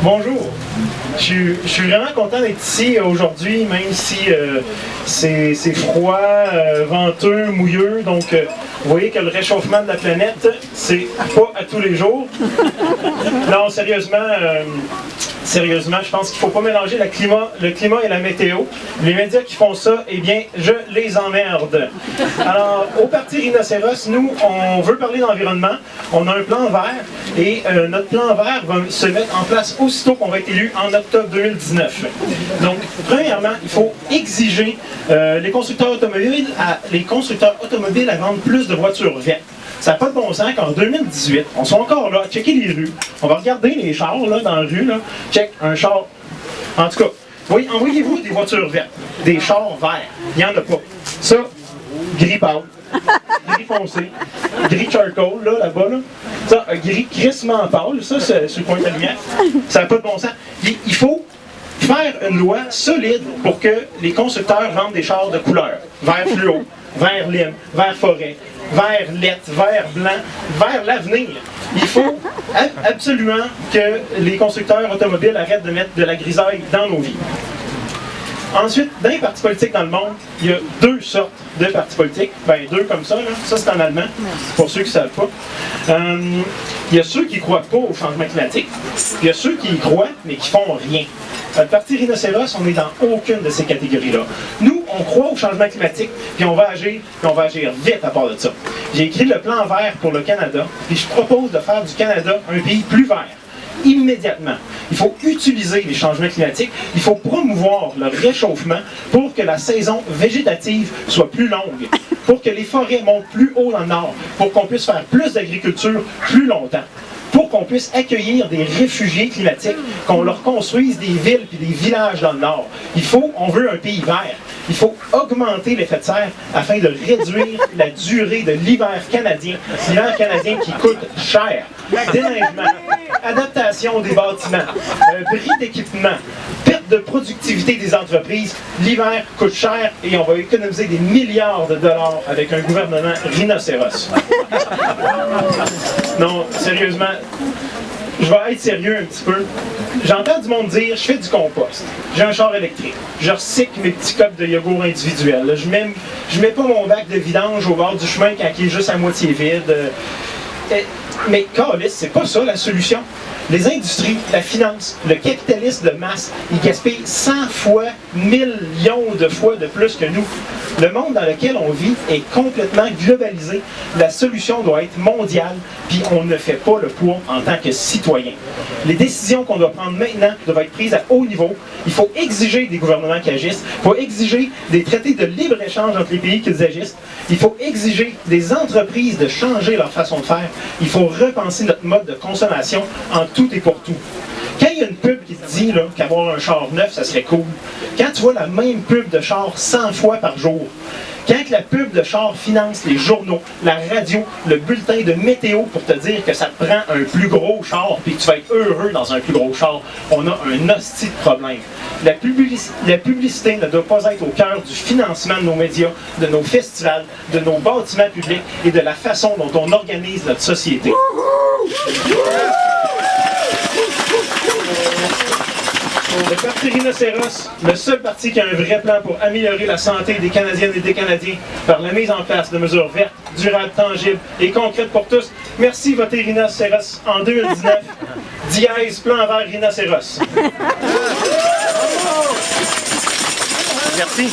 Bonjour. Je suis vraiment content d'être ici aujourd'hui, même si c'est froid, venteux, mouilleux. Donc, vous voyez que le réchauffement de la planète, c'est pas à tous les jours. Non, sérieusement, je pense qu'il ne faut pas mélanger le climat et la météo. Les médias qui font ça, eh bien, je les emmerde. Alors, au Parti Rhinocéros, nous, on veut parler d'environnement. On a un plan vert et notre plan vert va se mettre en place aussitôt qu'on va être élu en octobre 2019. Donc, premièrement, il faut exiger les constructeurs automobiles à vendre plus de voitures vertes. Ça n'a pas de bon sens qu'en 2018, on soit encore là à checker les rues. On va regarder les chars là, dans la rue. Là. Check un char. En tout cas, envoyez-vous des voitures vertes, des chars verts. Il n'y en a pas. Ça, gris pâle, gris foncé, gris charcoal, là-bas. Là. Ça, un gris crissement pâle. Ça, c'est sur le point de la lumière. Ça n'a pas de bon sens. Il faut faire une loi solide pour que les constructeurs vendent des chars de couleur. Vert fluo, vert lime, vert forêt, vert lait, vert blanc, vert l'avenir. Il faut absolument que les constructeurs automobiles arrêtent de mettre de la grisaille dans nos vies. Ensuite, dans les partis politiques dans le monde, il y a deux sortes de partis politiques. Ben, deux comme ça, là. Ça c'est en allemand, pour ceux qui ne savent pas. Il y a ceux qui ne croient pas au changement climatique, puis il y a ceux qui y croient, mais qui font rien. Le Parti Rhinocéros, on n'est dans aucune de ces catégories-là. Nous, on croit au changement climatique, puis on va agir vite à part de ça. J'ai écrit le plan vert pour le Canada, puis je propose de faire du Canada un pays plus vert. Immédiatement. Il faut utiliser les changements climatiques, il faut promouvoir le réchauffement pour que la saison végétative soit plus longue, pour que les forêts montent plus haut dans le nord, pour qu'on puisse faire plus d'agriculture plus longtemps, pour qu'on puisse accueillir des réfugiés climatiques, qu'on leur construise des villes et des villages dans le nord. On veut un pays vert. Il faut augmenter l'effet de serre afin de réduire la durée de l'hiver canadien qui coûte cher. Déneigement, adaptation des bâtiments, bris d'équipement, perte de productivité des entreprises. L'hiver coûte cher et on va économiser des milliards de dollars avec un gouvernement rhinocéros. Non, sérieusement, je vais être sérieux un petit peu. J'entends du monde dire, je fais du compost. J'ai un char électrique. Je recycle mes petits cups de yogourt individuels. Là, je mets pas mon bac de vidange au bord du chemin quand il est juste à moitié vide. Mais câlisse, c'est pas ça la solution. Les industries, la finance, le capitalisme de masse, ils gaspillent 100 fois, 1000 millions de fois de plus que nous. Le monde dans lequel on vit est complètement globalisé. La solution doit être mondiale, puis on ne fait pas le poids en tant que citoyen. Les décisions qu'on doit prendre maintenant doivent être prises à haut niveau. Il faut exiger des gouvernements qui agissent. Il faut exiger des traités de libre-échange entre les pays qui agissent. Il faut exiger des entreprises de changer leur façon de faire. Il faut repenser notre mode de consommation en tout et pour tout. Quand il y a une pub qui te dit qu'avoir un char neuf, ça serait cool, quand tu vois la même pub de char 100 fois par jour, quand la pub de char finance les journaux, la radio, le bulletin de météo pour te dire que ça te prend un plus gros char et que tu vas être heureux dans un plus gros char, on a un hostie de problème. La publicité ne doit pas être au cœur du financement de nos médias, de nos festivals, de nos bâtiments publics et de la façon dont on organise notre société. Le Parti Rhinocéros, le seul parti qui a un vrai plan pour améliorer la santé des Canadiennes et des Canadiens par la mise en place de mesures vertes, durables, tangibles et concrètes pour tous. Merci, votez Rhinocéros en 2019. Dièse, plan vert Rhinocéros. Merci.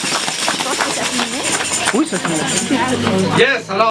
Oui, ça finit. Yes, alors.